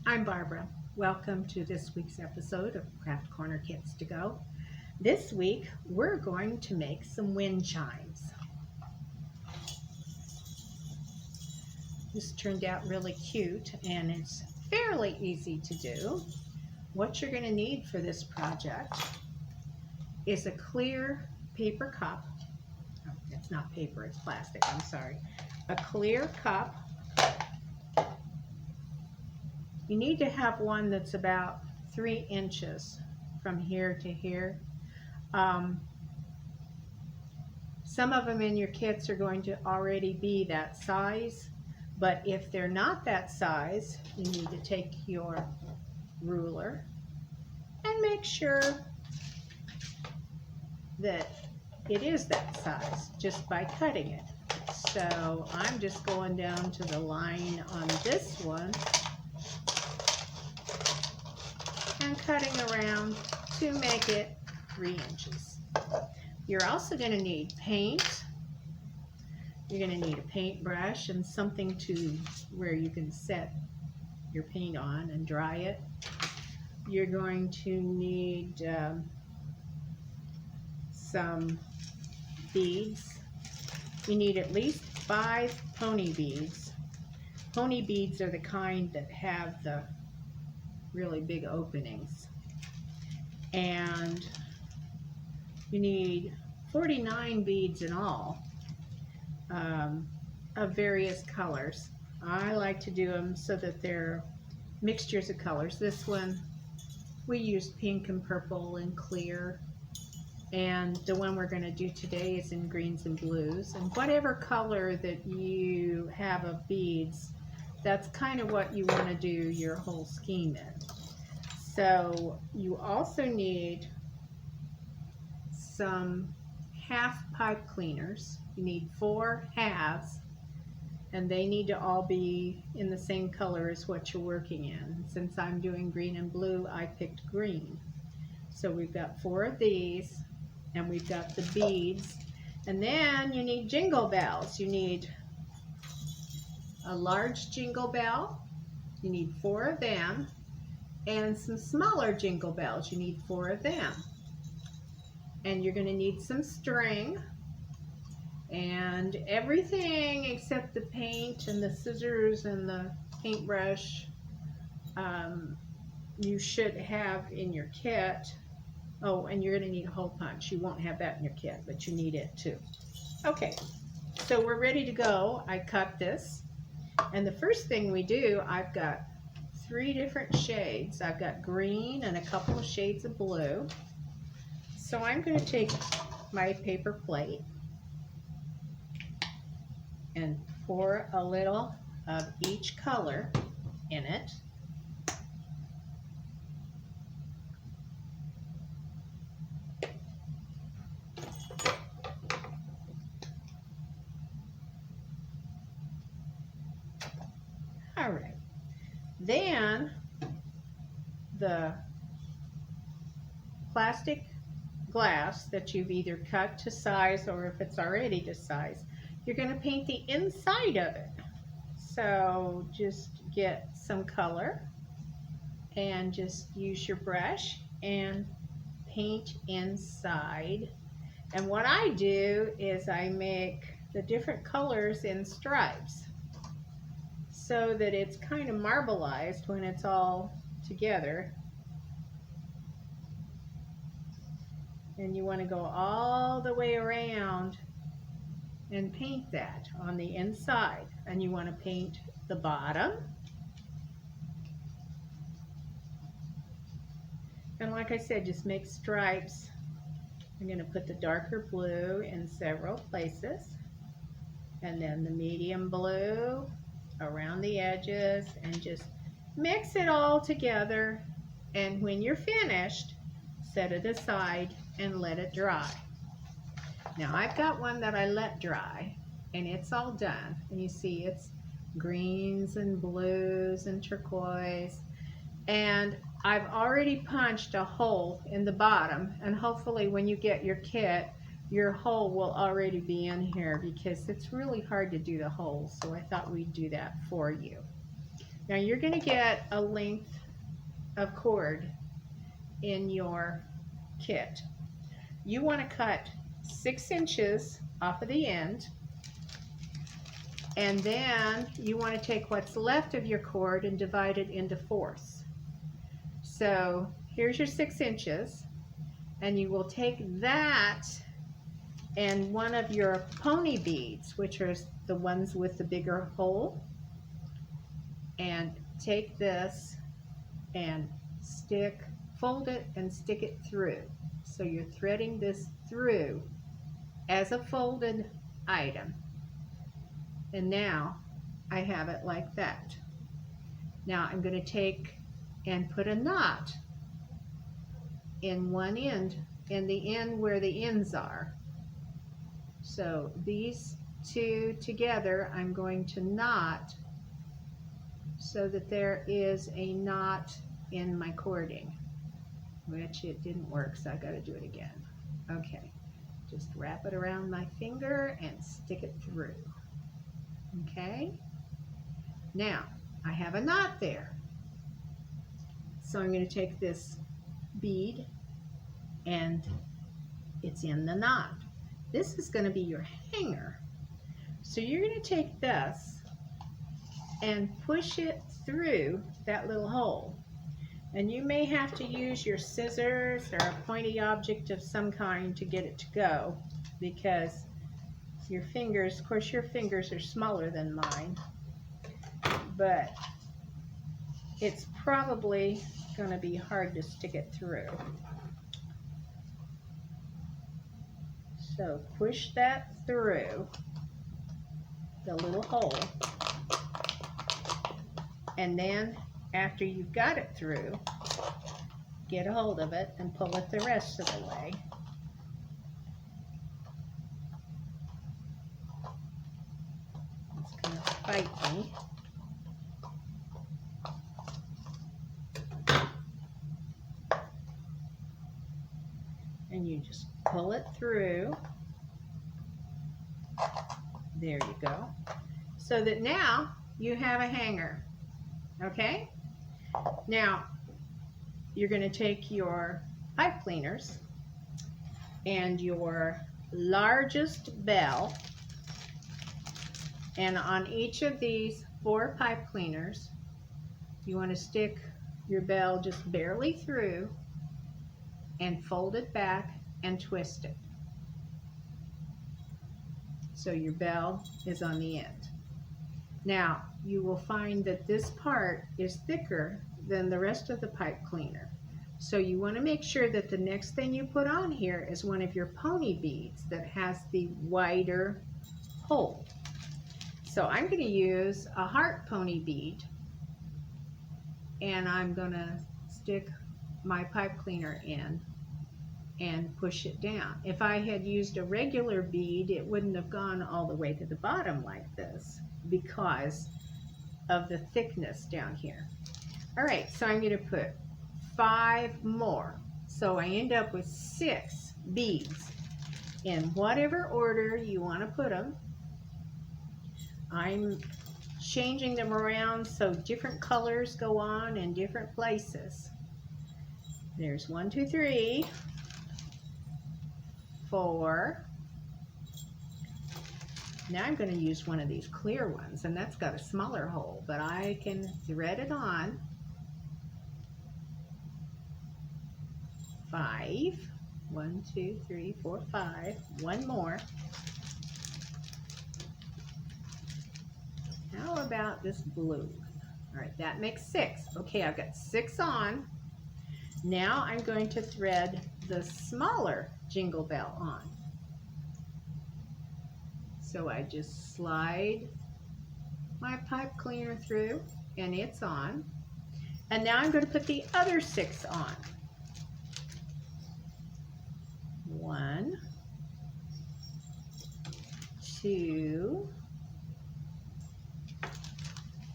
I'm Barbara. Welcome to this week's episode of Craft Corner Kits to Go. This week we're going to make some wind chimes. This turned out really cute and it's fairly easy to do. What you're going to need for this project is a clear paper cup. Oh, it's not paper, it's plastic, I'm sorry. A clear cup. You need to have one that's about 3 inches from here to here. Some of them in your kits are going to already be that size, but if they're not that size, you need to take your ruler and make sure that it is that size just by cutting it. So I'm just going down to the line on this one and cutting around to make it 3 inches. You're also going to need paint. You're going to need a paintbrush and something to where you can set your paint on and dry it. You're going to need some beads. You need at least 5 pony beads. Pony beads are the kind that have the really big openings. And you need 49 beads in all of various colors. I like to do them so that they're mixtures of colors. This one we used pink and purple and clear, and the one we're going to do today is in greens and blues. And whatever color that you have of beads, that's kind of what you want to do your whole scheme in. So you also need some half pipe cleaners. You need 4 halves, and they need to all be in the same color as what you're working in. Since I'm doing green and blue, I picked green. So we've got 4 of these, and we've got the beads. And then you need jingle bells. You need a large jingle bell. You need 4 of them. And some smaller jingle bells. You need 4 of them. And you're going to need some string. And everything except the paint and the scissors and the paintbrush you should have in your kit. Oh, and you're going to need a hole punch. You won't have that in your kit, but you need it too. Okay, so we're ready to go. I cut this. And the first thing we do, I've got 3 different shades. I've got green and a couple of shades of blue. So I'm going to take my paper plate and pour a little of each color in it. All right. Then the plastic glass that you've either cut to size or if it's already to size, you're going to paint the inside of it. So just get some color and just use your brush and paint inside. And what I do is I make the different colors in stripes so that it's kind of marbleized when it's all together. And you want to go all the way around and paint that on the inside. And you want to paint the bottom. And like I said, just make stripes. I'm going to put the darker blue in several places. And then the medium blue around the edges, and just mix it all together. And when you're finished, set it aside and let it dry. Now I've got one that I let dry and it's all done, and you see it's greens and blues and turquoise, and I've already punched a hole in the bottom, and hopefully when you get your kit your hole will already be in here because it's really hard to do the holes, so I thought we'd do that for you. Now you're going to get a length of cord in your kit. You want to cut 6 inches off of the end, and then you want to take what's left of your cord and divide it into fourths. So here's your 6 inches, and you will take that and one of your pony beads, which are the ones with the bigger hole, and take this and fold it and stick it through. So you're threading this through as a folded item. And now I have it like that. Now I'm going to take and put a knot in one end, in the end where the ends are. So these two together I'm going to knot so that there is a knot in my cording, which it didn't work, so I got to do it again. Okay, just wrap it around my finger and stick it through. Okay, now I have a knot there, so I'm going to take this bead and it's in the knot. This is going to be your hanger, so you're going to take this and push it through that little hole. And you may have to use your scissors or a pointy object of some kind to get it to go, because your fingers, of course your fingers are smaller than mine, but it's probably going to be hard to stick it through. So push that through the little hole, and then after you've got it through, get a hold of it and pull it the rest of the way. It's going to fight me. And you just pull it through. There you go. So that now you have a hanger. Okay? Now you're going to take your pipe cleaners and your largest bell, and on each of these 4 pipe cleaners you want to stick your bell just barely through and fold it back and twist it so your bell is on the end. Now you will find that this part is thicker than the rest of the pipe cleaner, so you want to make sure that the next thing you put on here is one of your pony beads that has the wider hole. So I'm going to use a heart pony bead, and I'm going to stick my pipe cleaner in and push it down. If I had used a regular bead, it wouldn't have gone all the way to the bottom like this because of the thickness down here. All right, so I'm going to put 5 more. So I end up with 6 beads in whatever order you want to put them. I'm changing them around so different colors go on in different places. There's 1, 2, 3, 4. Now I'm going to use one of these clear ones, and that's got a smaller hole, but I can thread it on. 5. 1, 2, 3, 4, 5. One more. How about this blue one? All right, that makes 6. Okay, I've got 6 on. Now I'm going to thread the smaller jingle bell on. So I just slide my pipe cleaner through, and it's on. And now I'm going to put the other 6 on. 1, 2,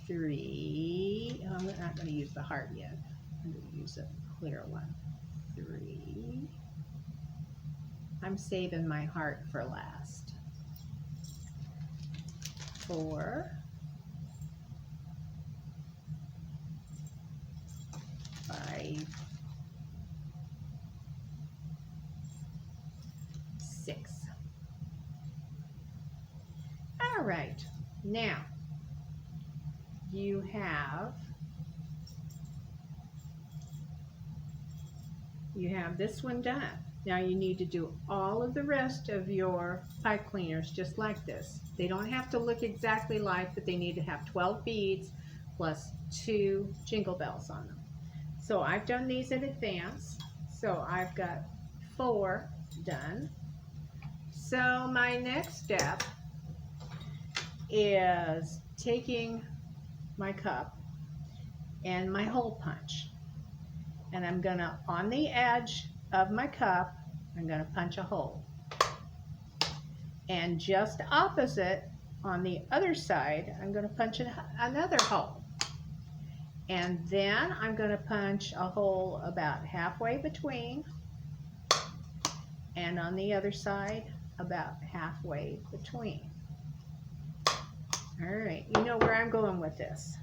3. Oh, I'm not going to use the heart yet. I'm going to use a clear one. 3. I'm saving my heart for last. 4. 5, 6. All right, now you have this one done. Now you need to do all of the rest of your pipe cleaners just like this. They don't have to look exactly like, but they need to have 12 beads plus 2 jingle bells on them. So I've done these in advance. So I've got 4 done. So my next step is taking my cup and my hole punch. And I'm gonna, on the edge of my cup, I'm gonna punch a hole. And just opposite, on the other side, I'm gonna punch another hole. And then I'm gonna punch a hole about halfway between, and on the other side, about halfway between. All right, you know where I'm going with this.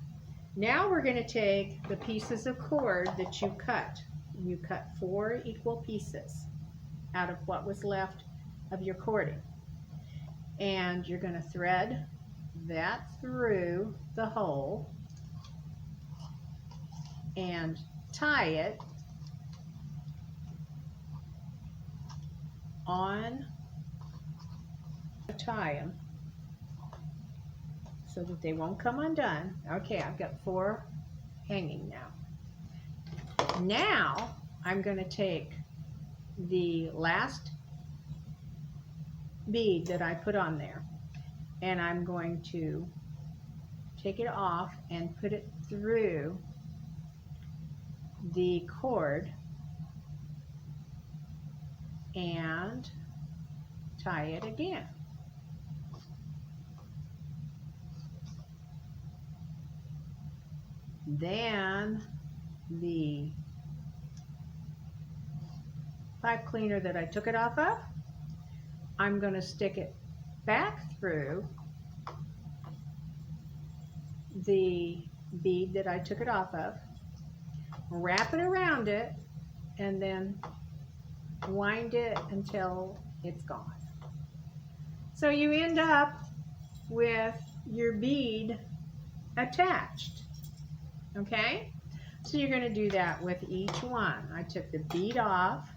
Now we're going to take the pieces of cord that you cut. You cut 4 equal pieces out of what was left of your cording. And you're going to thread that through the hole and tie it on, tie them so that they won't come undone. Okay, I've got 4 hanging now. Now I'm going to take the last bead that I put on there, and I'm going to take it off and put it through the cord and tie it again. Then the pipe cleaner that I took it off of, I'm going to stick it back through the bead that I took it off of, wrap it around it, and then wind it until it's gone. So you end up with your bead attached. Okay? So you're going to do that with each one. I took the bead off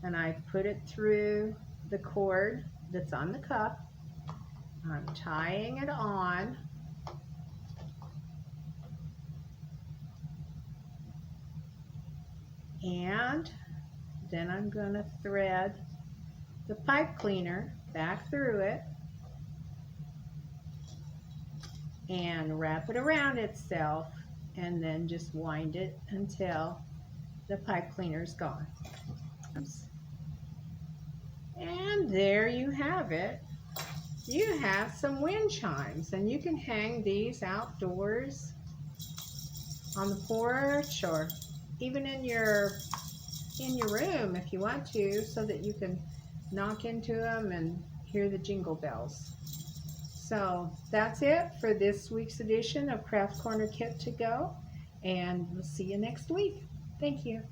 and I put it through the cord that's on the cup. I'm tying it on. And then I'm going to thread the pipe cleaner back through it and wrap it around itself, and then just wind it until the pipe cleaner's gone. And there you have it. You have some wind chimes, and you can hang these outdoors on the porch or even in your room if you want to, so that you can knock into them and hear the jingle bells. So that's it for this week's edition of Craft Corner Kit to Go, and we'll see you next week. Thank you.